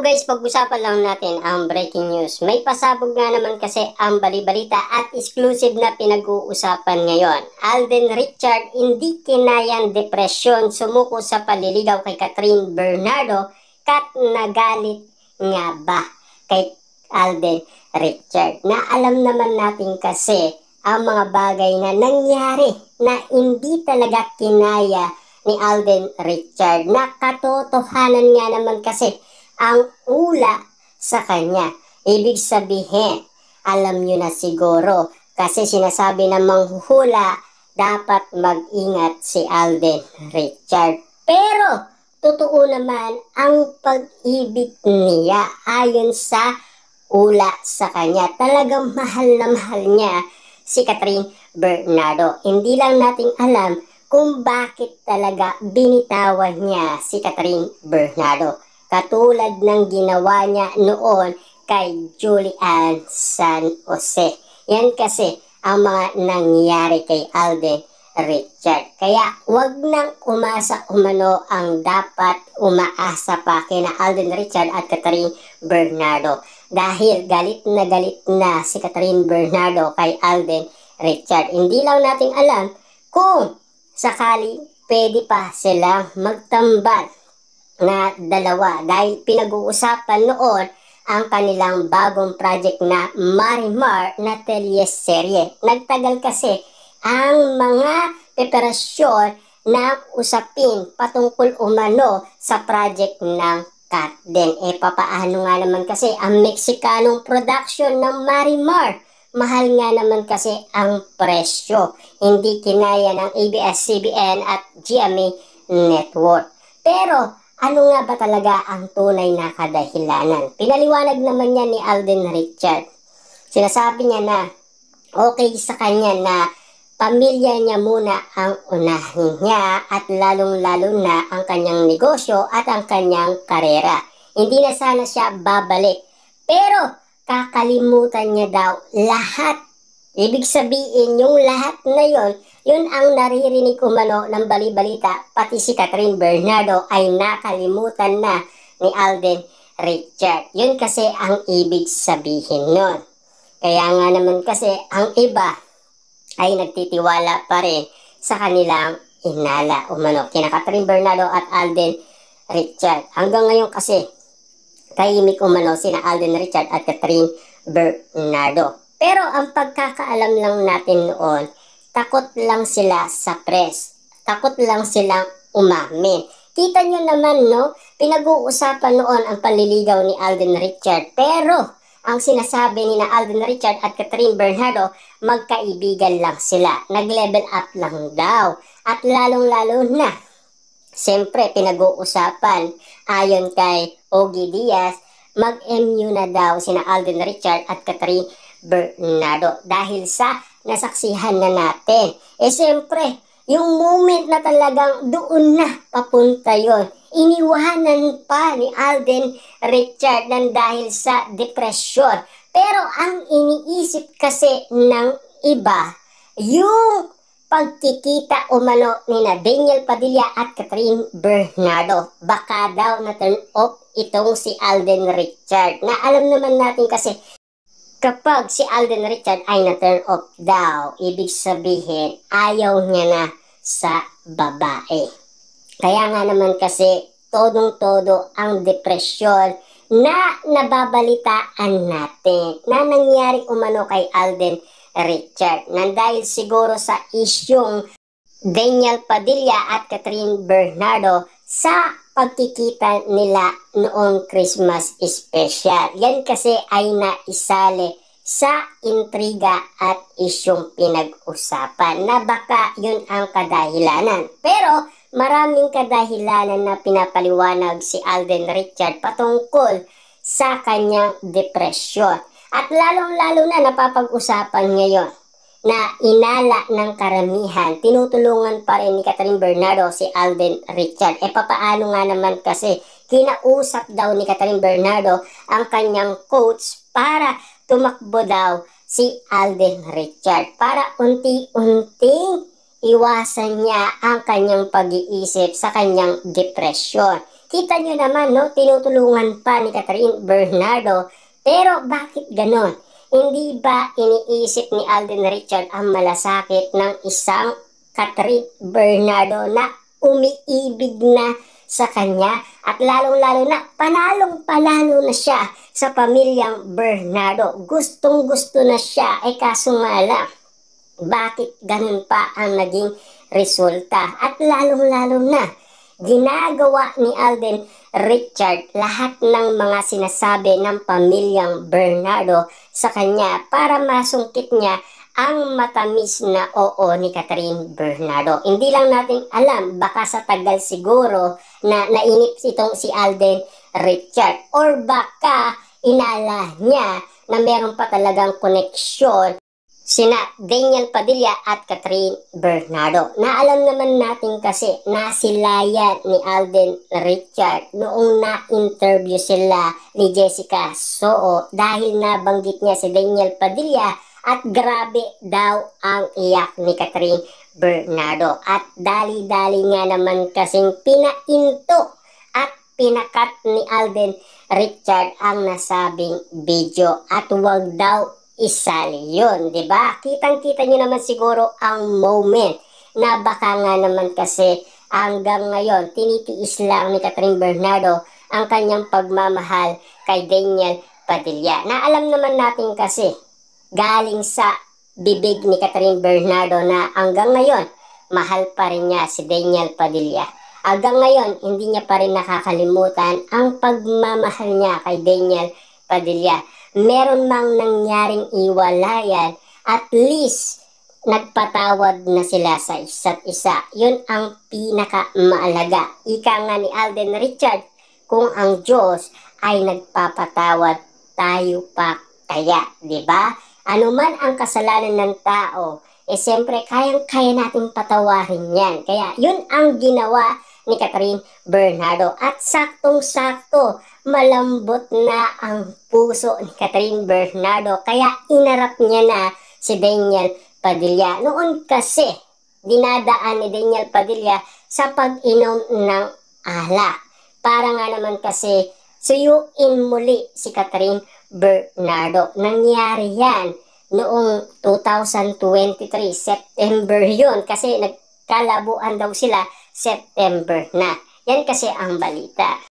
So guys, pag-usapan lang natin ang breaking news. May pasabog nga naman kasi ang balibalita at exclusive na pinag-uusapan ngayon. Alden Richard hindi kinayang depresyon, sumuko sa paliligaw kay Catherine Bernardo, kat nagalit nga ba kay Alden Richard? Na alam naman natin kasi ang mga bagay na nangyari na hindi talaga kinaya ni Alden Richard, na katotohanan nga naman kasi ang ula sa kanya. Ibig sabihin, alam nyo na siguro, kasi sinasabi ng manghuhula, dapat mag-ingat si Alden Richard. Pero, totoo naman ang pag-ibig niya ayon sa ula sa kanya. Talagang mahal na mahal niya si Catherine Bernardo. Hindi lang natin alam kung bakit talaga binitawan niya si Catherine Bernardo. Katulad ng ginawa niya noon kay Julian San Jose. Yan kasi ang mga nangyari kay Alden Richard. Kaya wag nang umasa umano ang dapat umaasa pa kina Alden Richard at Catherine Bernardo. Dahil galit na si Catherine Bernardo kay Alden Richard. Hindi lang natin alam kung sakali pwede pa silang magtambal na dalawa, dahil pinag-uusapan noon ang kanilang bagong project na Marimar na teleserye. Nagtagal kasi ang mga preparasyon ng usapin patungkol umano sa project ng Katden. Papaano nga naman kasi ang Mexicanong production ng Marimar? Mahal nga naman kasi ang presyo. Hindi kinaya ng ABS-CBN at GMA Network. Pero ano nga ba talaga ang tunay na kadahilanan? Pinaliwanag naman niya ni Alden Richard. Sinasabi niya na okay sa kanya na pamilya niya muna ang unahin niya at lalong-lalo na ang kanyang negosyo at ang kanyang karera. Hindi na sana siya babalik. Pero kakalimutan niya daw lahat. Ibig sabihin yung lahat na yun ang naririnig umano ng balibalita, pati si Catherine Bernardo ay nakalimutan na ni Alden Richard. Yun kasi ang ibig sabihin nun. Kaya nga naman kasi ang iba ay nagtitiwala pa rin sa kanilang inala umano, kina Catherine Bernardo at Alden Richard. Hanggang ngayon kasi tahimik umano sina Alden Richard at Catherine Bernardo. Pero ang pagkakaalam lang natin noon, takot lang sila sa press. Takot lang silang umamin. Kita nyo naman, no? Pinag-uusapan noon ang panliligaw ni Alden Richard. Pero ang sinasabi ni na Alden Richard at Catherine Bernardo, magkaibigan lang sila. Nag-level up lang daw. At lalong-lalo na, siyempre pinag-uusapan ayon kay Ogie Diaz, mag-MU na daw sina Alden Richard at Catherine Bernardo dahil sa nasaksihan na natin. Siyempre, yung moment na talagang doon na papunta yon, iniwanan pa ni Alden Richard ng dahil sa depresyon. Pero ang iniisip kasi ng iba, yung pagkikita umano ni na Daniel Padilla at Catherine Bernardo. Baka daw na turn off itong si Alden Richard. Na alam naman natin kasi kapag si Alden Richard ay na-turn off daw, ibig sabihin, ayaw niya na sa babae. Kaya nga naman kasi, todong-todo ang depresyon na nababalitaan natin, na nangyari umano kay Alden Richard. Nang dahil siguro sa isyong Daniel Padilla at Catherine Bernardo sa pagkikita nila noong Christmas special. Yan kasi ay naisali sa intriga at isyong pinag-usapan na baka yun ang kadahilanan. Pero maraming kadahilanan na pinapaliwanag si Alden Richard patungkol sa kanyang depresyon. At lalong-lalo na napapag-usapan ngayon na inala ng karamihan, tinutulungan pa rin ni Catherine Bernardo si Alden Richard. Papaano nga naman kasi kinausap daw ni Catherine Bernardo ang kanyang coach para tumakbo daw si Alden Richard para unti-unting iwasan niya ang kanyang pag-iisip sa kanyang depresyon. Kita nyo naman, no, tinutulungan pa ni Catherine Bernardo. Pero bakit ganon? Hindi ba iniisip ni Alden Richard ang malasakit ng isang Catherine Bernardo na umiibig na sa kanya at lalong-lalo na panalong-panalo na siya sa pamilyang Bernardo. Gustong-gusto na siya, kaso nga lang, bakit ganun pa ang naging resulta? At lalong-lalo na, ginagawa ni Alden Richard lahat ng mga sinasabi ng pamilyang Bernardo sa kanya para masungkit niya ang matamis na oo ni Catherine Bernardo. Hindi lang natin alam, baka sa tagal siguro na nainip itong si Alden Richard or baka inala niya na meron pa talagang koneksyon sina Daniel Padilla at Catherine Bernardo. Naalam naman natin kasi na silayan ni Alden Richard noong na-interview sila ni Jessica Soo dahil nabanggit niya si Daniel Padilla at grabe daw ang iyak ni Catherine Bernardo. At dali-dali nga naman kasing pinainto at pinakat ni Alden Richard ang nasabing video at wag daw isali yun, di ba? Kitang-kita nyo naman siguro ang moment na baka nga naman kasi hanggang ngayon tinitiis lang ni Catherine Bernardo ang kanyang pagmamahal kay Daniel Padilla. Na alam naman natin kasi galing sa bibig ni Catherine Bernardo na hanggang ngayon mahal pa rin niya si Daniel Padilla. Hanggang ngayon hindi niya pa rin nakakalimutan ang pagmamahal niya kay Daniel Padilla. Meron mang nangyaring iwalayan, at least nagpatawad na sila sa isa't isa. Yun ang pinakamaalaga. Ika nga ni Alden Richard, kung ang Diyos ay nagpapatawad, tayo pa kaya, di ba? Ano man ang kasalanan ng tao, siyempre kayang-kaya natin patawarin yan. Kaya yun ang ginawa ni Catherine Bernardo. At saktong-sakto, malambot na ang puso ni Catherine Bernardo. Kaya inarap niya na si Daniel Padilla. Noon kasi, dinadaan ni Daniel Padilla sa pag-inom ng alak. Para nga naman kasi suyuin muli si Catherine Bernardo. Nangyari yan noong 2023, September yun. Kasi nagkalabuan daw sila September na. Yan kasi ang balita.